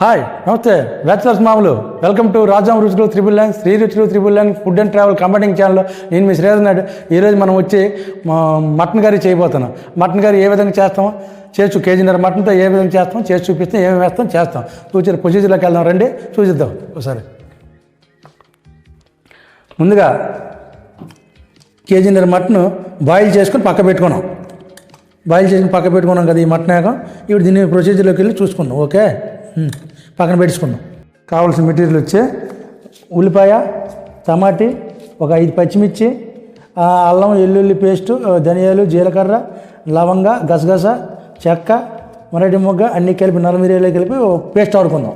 Hi నమస్తే bachelors మామూలు welcome to Rajam రుచులు త్రిబుల్9 శ్రీ రుచులు త్రిబుల్9 food and travel combining channel. నేను మీ శ్రీధర్ నాయుడు. ఈరోజు మనం వచ్చి మటన్ కర్రీ చేయబోతున్నాం. మటన్ కర్రీ ఏ విధంగా చేస్తామో చేసి కేజీన్నర మటన్తో ఏ విధంగా చేస్తామో చేసి చూపిస్తాం, ఏమేమి వేస్తాం చేస్తాం. చూసి ప్రొసీజర్లోకి వెళ్దాం, రండి చూసిద్దాం ఒకసారి. ముందుగా కేజీన్నర మటన్ బాయిల్ చేసుకొని పక్క పెట్టుకున్నాం. బాయిల్ చేసుకుని పక్క పెట్టుకున్నాం కదా ఈ మటన్ వేగం. ఇప్పుడు దీన్ని ప్రొసీజర్లోకి వెళ్ళి చూసుకుందాం. ఓకే, పక్కన పెట్టుకున్నాం. కావాల్సిన మెటీరియల్ వచ్చి ఉల్లిపాయ, టమాటీ, ఒక 5 పచ్చిమిర్చి, అల్లం వెల్లుల్లి పేస్టు, ధనియాలు, జీలకర్ర, లవంగ, గసగస, చెక్క, మరటి మొగ్గ అన్నీ కలిపి నల్లమిరియాలు కలిపి పేస్ట్ ఆడుకుందాం.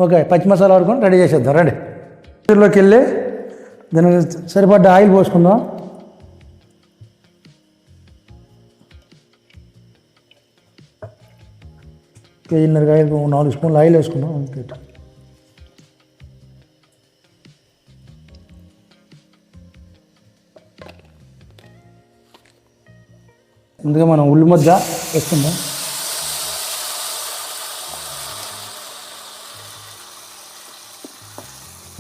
ఓకే, పచ్చి మసాలా ఆడుకొని రెడీ చేసేద్దాం. రండి లోకి వెళ్ళి దానికి సరిపడ్డ ఆయిల్ పోసుకుందాం. కేజీన్నర ఆయిల్ 4 స్పూన్లు ఆయిల్ వేసుకున్నాం. అంతే. ముందుగా మనం ఉల్లి ముద్ద వేసుకుందాం.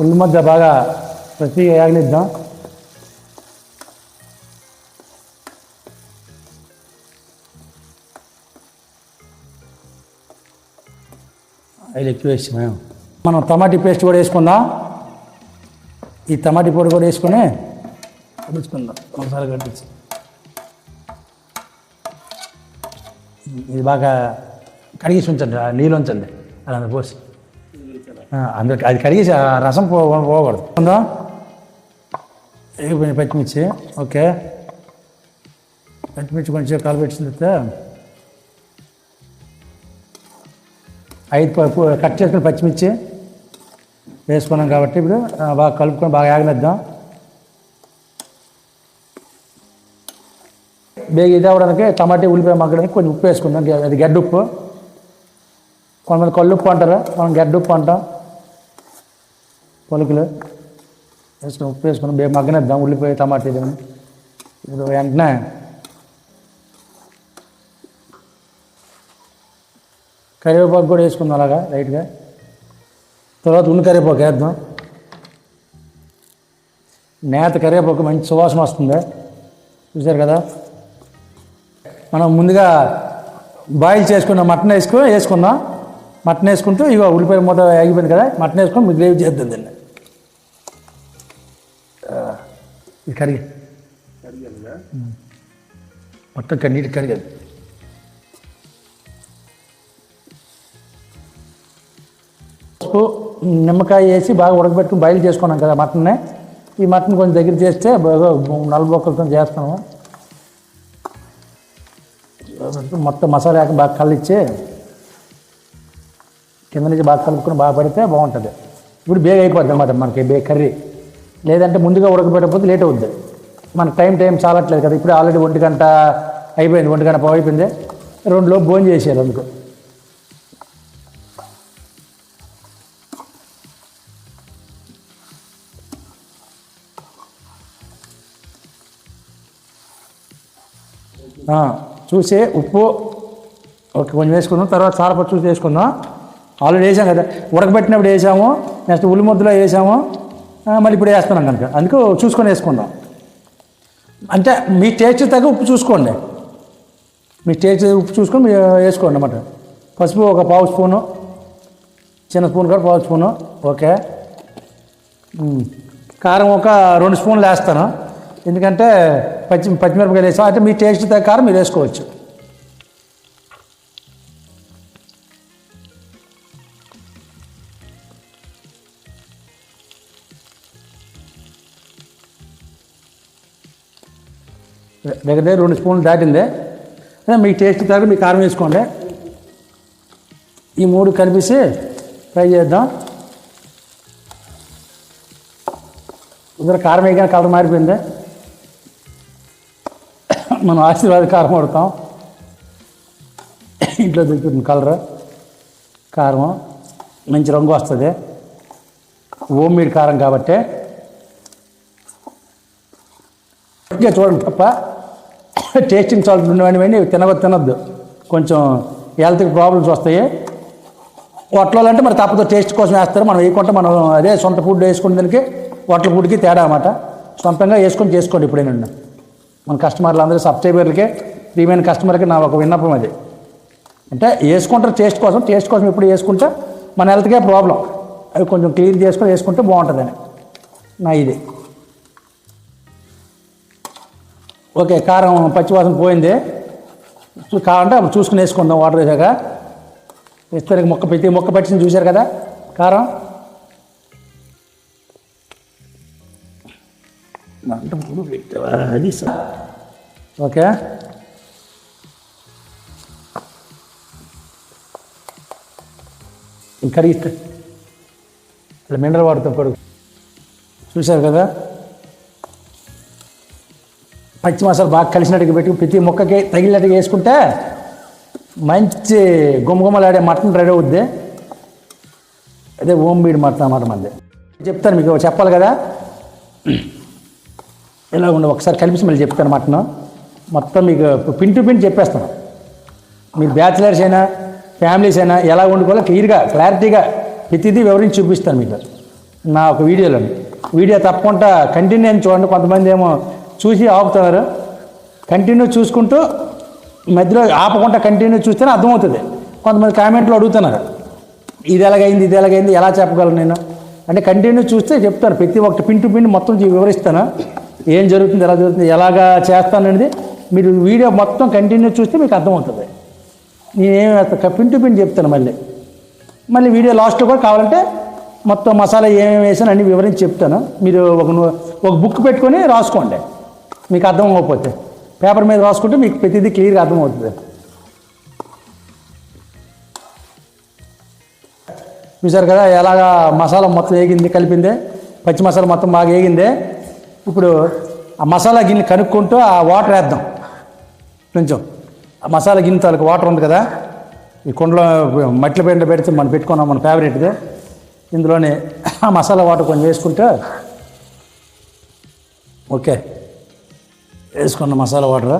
ఉల్లి ముద్ద బాగా ప్రతిగా యాగనిద్దాం. ఆయిల్ ఎక్కువ వేసి మనం టమాటీ పేస్ట్ కూడా వేసుకుందాం. ఈ టమాటీ పొడి కూడా వేసుకొని కట్టించుకుందాం. మసాలా కట్టించి ఇది బాగా కడిగేసి ఉంచండి, నీళ్ళు ఉంచండి అలా పోసి. అందరికి అది కడిగేసి రసం పోకూడదు. ఉందా వేగిపోయిన పచ్చిమిర్చి. ఓకే, పచ్చిమిర్చి కొంచెం కలిపెట్టిన తర్వాత 5 కట్ చేసుకుని పచ్చిమిర్చి వేసుకున్నాం కాబట్టి ఇప్పుడు బాగా కలుపుకొని బాగా యాగనిద్దాం. బేగ ఇది అవ్వడానికి టమాటా ఉల్లిపాయ మగ్గడానికి కొంచెం ఉప్పు వేసుకుందాం. అది గడ్డ ఉప్పు, కొంతమంది కళ్ళుప్పు అంటారు, మనం గడ్డ ఉప్పు అంటాం. పొలుకులు వేసుకుని ఉప్పు వేసుకుని బేగ మగ్గనిద్దాం. ఉల్లిపాయ టమాటా ఇది ఇప్పుడు వెంటనే కరివేపాకు కూడా వేసుకుందాం అలాగా లైట్గా. తర్వాత ఉన్ని కరివేపాకు వేద్దాం. నేత కరివేపాకు మంచి సువాసన వస్తుంది, చూసారు కదా. మనం ముందుగా బాయిల్ చేసుకున్న మటన్ వేసుకుందాం. మటన్ వేసుకుంటూ ఇగో ఉల్లిపాయ మూత ఆగిపోయింది కదా, మటన్ వేసుకొని మీకు గ్రేవీ చేద్దాం. దీన్ని ఇది కరిగి మొత్తం నీటి కరిగదు. నిమ్మకాయ వేసి బాగా ఉడకబెట్టుకుని బాయిల్ చేసుకున్నాం కదా మటన్ని. ఈ మటన్ కొంచెం దగ్గర చేస్తే బాగా నల్లబొక్కలతో చేస్తాము. మొత్తం మసాలా బాగా కలిచ్చి కింద నుంచి బాగా కలుపుకొని బాగా పడితే బాగుంటుంది. ఇప్పుడు బేగ అయిపోద్ది అన్నమాట మనకి కర్రీ. లేదంటే ముందుగా ఉడకబెట్టకపోతే లేట్ అవుద్ది. మనకు టైం చాలట్లేదు కదా. ఇప్పుడు ఆల్రెడీ 1 గంట అయిపోయింది, 1 గంట అయిపోయింది. 2 లోపు భోజనం చేసేయాలి. అందుకు చూసి ఉప్పు ఓకే కొంచెం వేసుకుందాం. తర్వాత సారపచ్చి చూసి వేసుకుందాం. ఆల్రెడీ వేసాం కదా, ఉడకబెట్టినప్పుడు వేసాము, నెక్స్ట్ ఉల్లి ముద్దలో వేసాము, మళ్ళీ ఇప్పుడు వేస్తున్నాం కనుక అందుకు చూసుకొని వేసుకుందాం. అంటే మీ టేస్ట్ తగ్గ ఉప్పు చూసుకోండి. మీ టేస్ట్ ఉప్పు చూసుకొని వేసుకోండి అన్నమాట. పసుపు ఒక 1/2 స్పూను, చిన్న స్పూన్ కూడా 1/2 స్పూను. ఓకే, కారం ఒక 2 స్పూన్లు వేస్తాను, ఎందుకంటే పచ్చిమిరపకాయలు వేసాం. అంటే మీ టేస్ట్ తగ్గ కారం మీరు వేసుకోవచ్చు. దగ్గర 2 స్పూన్లు దాటింది. మీ టేస్ట్ తగ్గ మీ కారం వేసుకోండి. ఈ 3 కలిపేసి ఫ్రై చేద్దాం. ఇద్దరు కారం వేయగానే కలర్ మారిపోయింది. మనం ఆశీర్వాద కారం వాడతాం, ఇంట్లో దొరుకుతుంది కలర్ కారం, మంచి రంగు వస్తుంది. హోమ్ మేడ్ కారం కాబట్టి చూడండి తప్ప టేస్టింగ్ సాల్ట్ ఉండేవాడిని తినవద్దు. కొంచెం హెల్త్కి ప్రాబ్లమ్స్ వస్తాయి. హోటల్లో అంటే మరి తప్పదు, టేస్ట్ కోసం వేస్తారు. మనం వేయకుండా మనం అదే సొంత ఫుడ్ వేసుకునే దానికి హోటల్ ఫుడ్కి తేడా అన్నమాట. సొంతంగా వేసుకొని చేసుకోండి ఎప్పుడైనా. మన కస్టమర్లు అందరూ సబ్స్క్రైబర్లకే, ప్రియమైన కస్టమర్కి నా ఒక విన్నపం అది. అంటే వేసుకుంటారు టేస్ట్ కోసం ఎప్పుడు వేసుకుంటే మన హెల్త్కే ప్రాబ్లం. అవి కొంచెం క్లీన్ చేసుకొని వేసుకుంటే బాగుంటుందని నా ఇది. ఓకే, కారం పచ్చివాసన పోయింది. కావాలంటే అప్పుడు చూసుకుని వేసుకుందాం. వాటర్ వేసాక ఇస్తానికి ప్రతి మొక్క పట్టింది చూశారు కదా కారం. అది ఓకే, కరిగిస్తే ఇలా మినరల్ వాటర్తో కడుగు. చూశారు కదా, పచ్చి మసాలా బాగా కలిసినట్టుగా పెట్టుకుని ప్రతి మొక్కకి తగిలినట్టుగా వేసుకుంటే మంచి గుమ్మగుమ్మలాడే మటన్ రెడీ అవుద్ది. అదే హోమ్ మేడ్ మటన్ అన్నమాట. మంది చెప్తాను మీకు, చెప్పాలి కదా ఇలా ఉండి ఒకసారి కలిపి మళ్ళీ చెప్తాను. మటన్ మొత్తం మీకు పిన్ టు పిన్ చెప్పేస్తాను. మీరు బ్యాచిలర్స్ అయినా ఫ్యామిలీస్ అయినా ఎలా వండుకోవాలో క్లారిటీగా ప్రతిదీ వివరించి చూపిస్తాను మీకు నా ఒక వీడియోలో. వీడియో తప్పకుండా కంటిన్యూ అని చూడండి. కొంతమంది ఏమో చూసి ఆపుతున్నారు. కంటిన్యూ చూసుకుంటూ మధ్యలో ఆపకుండా కంటిన్యూ చూస్తేనే అర్థమవుతుంది. కొంతమంది కామెంట్లో అడుగుతున్నారు, ఇది ఎలాగైంది ఎలా చెప్పగలను నేను అంటే. కంటిన్యూ చూస్తే చెప్తాను. ప్రతి ఒక్కటి పిన్ టు పిన్ మొత్తం వివరిస్తాను. ఏం జరుగుతుంది, ఎలా జరుగుతుంది, ఎలాగా చేస్తాను అనేది మీరు వీడియో మొత్తం కంటిన్యూ చూస్తే మీకు అర్థమవుతుంది. నేనేమి పిన్ టు పిన్ చెప్తాను. మళ్ళీ వీడియో లాస్ట్లో కూడా కావాలంటే మొత్తం మసాలా ఏమేమి వేసాను అన్నీ వివరించి చెప్తాను. మీరు ఒక బుక్ పెట్టుకొని రాసుకోండి. మీకు అర్థం అవ్వకపోతే పేపర్ మీద రాసుకుంటే మీకు ప్రతిదీ క్లియర్గా అర్థమవుతుంది. చూసారు కదా ఎలాగా మసాలా మొత్తం వేగింది, కలిపిందే. పచ్చి మసాలా మొత్తం బాగా వేగిందే. ఇప్పుడు ఆ మసాలా గిన్నె కనుక్కుంటూ ఆ వాటర్ వేద్దాం. కొంచెం ఆ మసాలా గిన్నె తాలూకు వాటర్ ఉంది కదా, ఈ కుండలో మట్ల పెండ పెడితే మనం పెట్టుకున్నాం, మన ఫేవరెట్ది. ఇందులోనే ఆ మసాలా వాటర్ కొంచెం వేసుకుంటే ఓకే, వేసుకున్న మసాలా వాటర్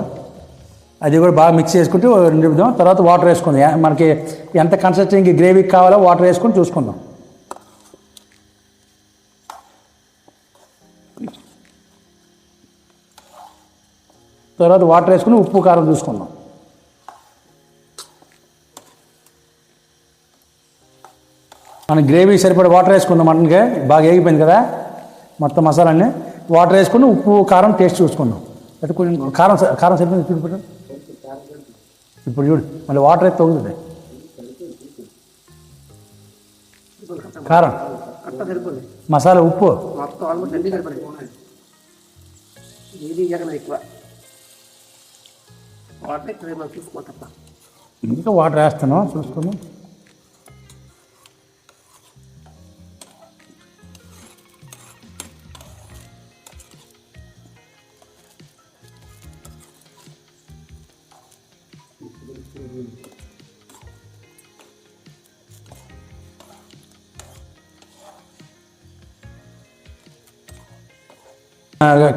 అది కూడా బాగా మిక్స్ చేసుకుంటూ నింపుదాం. తర్వాత వాటర్ వేసుకుందాం. మనకి ఎంత కన్సిస్టెన్సీ గ్రేవీకి కావాలో వాటర్ వేసుకొని చూసుకుందాం. తర్వాత వాటర్ వేసుకుని ఉప్పు కారం చూసుకుందాం. మనం గ్రేవీ సరిపడే వాటర్ వేసుకుందాం. మటన్కి బాగా వేగిపోయింది కదా మొత్తం మసాలాన్ని. వాటర్ వేసుకుని ఉప్పు కారం టేస్ట్ చూసుకుందాం. అయితే కొంచెం కారం సరిపోయింది చూడు. ఇప్పుడు చూడు మళ్ళీ వాటర్ అయితే తగ్గుతుంది. కారం, మసాలా, ఉప్పు ఇంకా వాటర్ వేస్తాను చూసుకుని.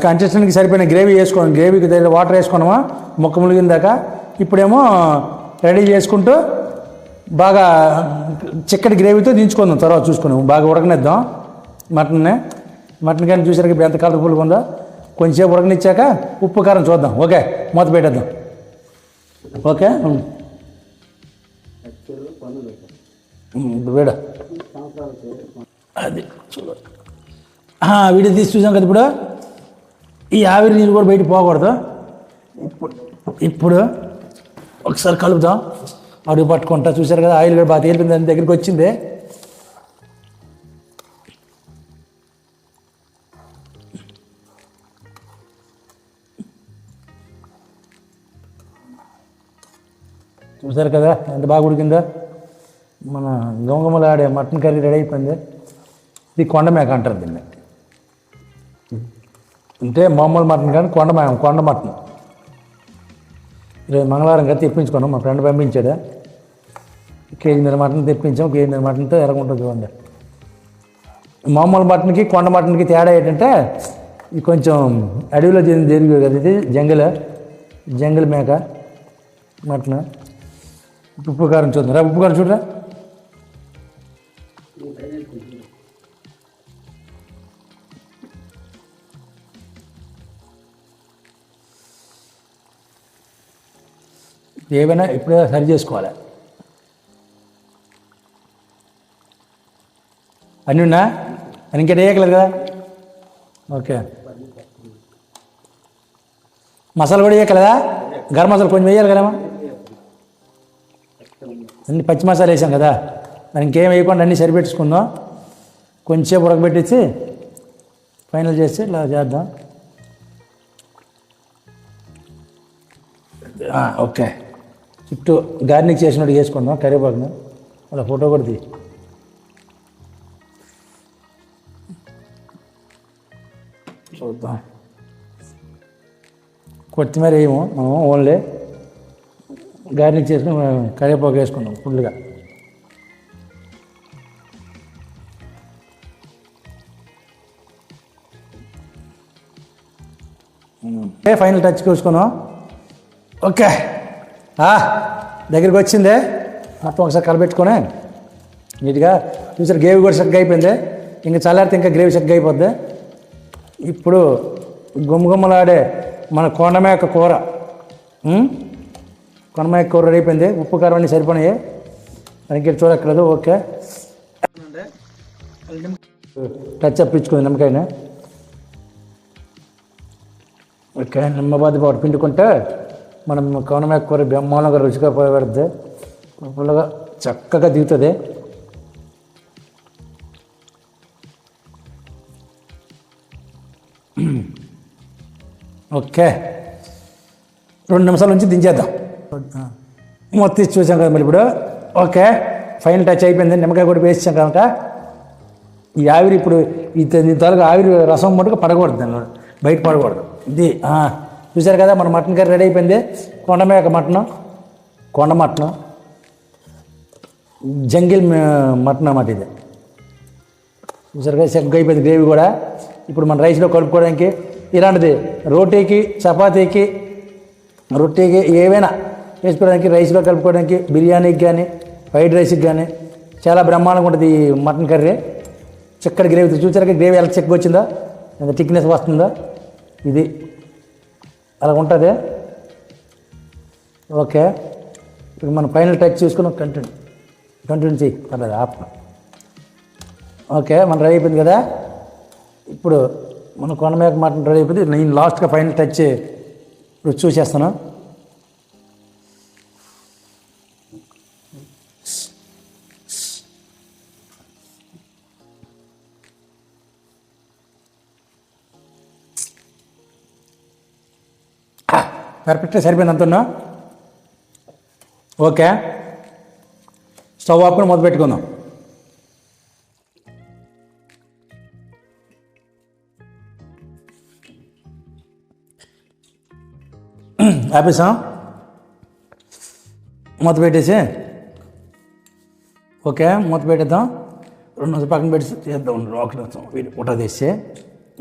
కన్సిస్టెన్సీకి సరిపోయిన గ్రేవీ వేసుకోండి. గ్రేవీకి దగ్గర వాటర్ వేసుకున్నామా ముక్క ములిగిన దాకా. ఇప్పుడేమో రెడీ చేసుకుంటూ బాగా చిక్కటి గ్రేవీతో దించుకుందాం. తర్వాత చూసుకున్నాం బాగా ఉడకనిద్దాం మటన్ కానీ చూసారు ఎంత కలర్ఫుల్గా ఉందో. కొంచెంసేపు ఉడకనిచ్చాక ఉప్పు కారం చూద్దాం. ఓకే, మూత పెట్టేద్దాం. ఓకే వేడ అది వీడియో తీసి చూసాం కదా. ఇప్పుడు ఈ ఆవిరి నీళ్ళు కూడా బయట పోకూడదు. ఇప్పుడు ఒకసారి కలుపుదాం. అడుగు పట్టుకుంటా. చూసారు కదా ఆయిల్ కూడా బాగా తేలిపోయింది, దాని దగ్గరికి వచ్చింది. చూసారు కదా ఎంత బాగా ఉడికిందో. మన గమగమలాడే మటన్ కర్రీ రెడీ అయిపోయింది. ఇది కొండ మేక అంటారు దీన్ని. అంటే మామూలు మటన్ కానీ కొండ మటన్. ఈరోజు మంగళవారం కదా తెప్పించుకున్నాం. మా ఫ్రెండ్ పంపించాడు. కేజీన్నర మటన్ తెప్పించాం. కేజీన్నర మటన్తో ఎరగుంటుంది చూడండి. మామూలు మటన్కి కొండ మటన్కి తేడా ఏంటంటే ఇది కొంచెం అడవిలో జరిగే కదా. ఇది జంగిల్ మేక మటన్. ఉప్పు కారం చూద్దాం. ఉప్పు కారం చూడరా. ఏవైనా ఇప్పుడే సరి చేసుకోవాలి. అన్నీ ఉన్నా అని ఇంకేట వేయకలేదు కదా. ఓకే, మసాలా కూడా వేయకలేదా? గరం మసాలా కొంచెం వేయాలి కదమ్మా. అన్ని పచ్చి మసాలా వేసాం కదా, మరి ఇంకేం వేయకుండా అన్నీ సరిపెట్టుకుందాం. కొంచెంసేపు ఉడకబెట్టేసి ఫైనల్ చేసి ఇలా చేద్దాం. ఓకే, చుట్టూ గార్నిక్ చేసినట్టు వేసుకుందాం కరివేపాకును. అలా ఫోటో కూడా తీ. చూద్దాం. కొత్తిమీర వేయము మనం, ఓన్లీ గార్నిక్ చేసుకుని కరివేపాకు వేసుకున్నాం ఫుల్గా. ఫైనల్ టచ్ చూసుకున్నాం. ఓకే, దగ్గరికి వచ్చిందే. మొత్తం ఒకసారి కలబెట్టుకొని నీట్గా చూసారు. గ్రేవీ కూడా చక్కగా అయిపోయింది. ఇంకా చల్లారితే ఇంకా గ్రేవీ చక్కగా అయిపోద్ది. ఇప్పుడు గుమ్మగుమ్మలాడే మన కొండమేక కూర, కొండమేక కూర రెడీ అయిపోయింది. ఉప్పు కారం అన్నీ సరిపోయినాయి, ఇంకేం చూడక్కర్లేదు. ఓకే, టచ్ అప్ ఇచ్చుకుంది నిమ్మకాయని. ఓకే, నిమ్మబాది పాటు పిండుకుంటే మనం కొండమేక కూర బ్రహ్మాండంగా రుచిగా పెడుతుంది. పుల్లగా చక్కగా దిగుతుంది. ఓకే, 2 నిమిషాల నుంచి దించేద్దాం. మొత్తం చూసాం కదా మరి ఇప్పుడు. ఓకే, ఫైనల్ టచ్ అయిపోయింది. నిమ్మకాయ కూడా వేసాం కనుక ఈ ఆవిరి ఇప్పుడు ఈ త్వరగా ఆవిరి రసం మటుకు పడకూడదు, దానిలో బయట పడకూడదు. ఇది చూసారు కదా, మన మటన్ కర్రీ రెడీ అయిపోయింది. కొండమేక మటను, కొండ మటను, జంగిల్ మటన్ అన్నమాట ఇది. చూసారు కదా, చక్కగా అయిపోయింది గ్రేవీ కూడా. ఇప్పుడు మన రైస్లో కలుపుకోవడానికి ఇలాంటిది రోటీకి, చపాతీకి, రొట్టెకి ఏవైనా వేసుకోవడానికి, రైస్లో కలుపుకోవడానికి, బిర్యానీకి కానీ ఫ్రైడ్ రైస్కి కానీ చాలా బ్రహ్మాండంగా ఉంటుంది ఈ మటన్ కర్రీ. చిక్కటి గ్రేవీ చూసారు, గ్రేవీ ఎలా చిక్కగా వచ్చిందో, ఎంత థిక్నెస్ వస్తుందో, ఇది అలా ఉంటుంది. ఓకే, ఇప్పుడు మనం ఫైనల్ టచ్ చూసుకుని కంటిన్యూ చేయి, పర్లేదు ఆప్. ఓకే, మన రెడీ అయిపోయింది కదా. ఇప్పుడు మన కొండమేక మటన్ రెడీ అయిపోయింది. నేను లాస్ట్గా ఫైనల్ టచ్ ఇప్పుడు చూసేస్తాను. పర్ఫెక్ట్గా సరిపోయింది అంటున్నా. ఓకే, స్టవ్ ఆపుకొని మొదలు పెట్టుకుందాం. ఆపేసాం, మూత పెట్టేసి. ఓకే, మూత పెట్టేద్దాం. 2 నిమిషాలు పక్కన పెట్టి చేద్దాం. వీటి పుట్ట తీసి.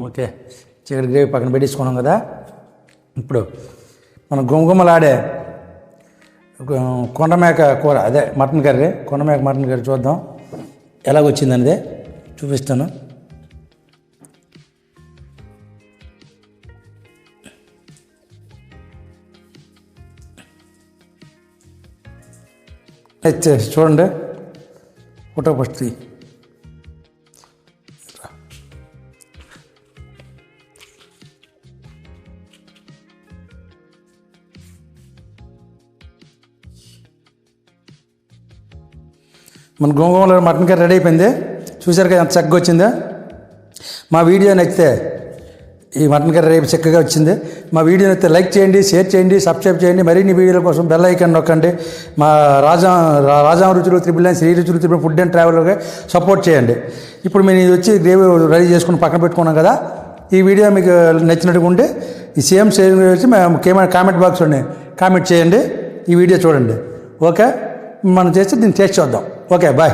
ఓకే, చికెన్ గ్రేవీ పక్కన పెట్టేసుకున్నాం కదా. ఇప్పుడు మనం గుమ్మగుమ్మలాడే కొండమేక కూర, అదే మటన్ కర్రీ, కొండమేక మటన్ కర్రీ చూద్దాం ఎలాగొచ్చిందనేది చూపిస్తాను. చూడండి, ఫోటో ఫస్ట్. మన గోంగూరలో మటన్ కర్రీ రెడీ అయిపోయింది. చూసారు కదా ఎంత చక్కగా వచ్చిందో. మా వీడియో నచ్చితే, ఈ మటన్ కర్రీ రేపు చక్కగా వచ్చింది. మా వీడియో నచ్చితే లైక్ చేయండి, షేర్ చేయండి, సబ్స్క్రైబ్ చేయండి. మరిన్ని వీడియోల కోసం బెల్ ఐకాన్ నొక్కండి. మా రాజా రుచులు 999 శ్రీ రుచులు 999 ఫుడ్ అండ్ ట్రావెల్గా సపోర్ట్ చేయండి. ఇప్పుడు మేము ఇది వచ్చి గ్రేవీ రెడీ చేసుకుని పక్కన పెట్టుకున్నాం కదా. ఈ వీడియో మీకు నచ్చినట్టుగా ఉంటే ఈ సేమ్ వచ్చి మేము కామెంట్ బాక్స్లోనే కామెంట్ చేయండి. ఈ వీడియో చూడండి. ఓకే, మనం చేస్తే దీన్ని టేస్ట్ చూద్దాం. Okay, bye.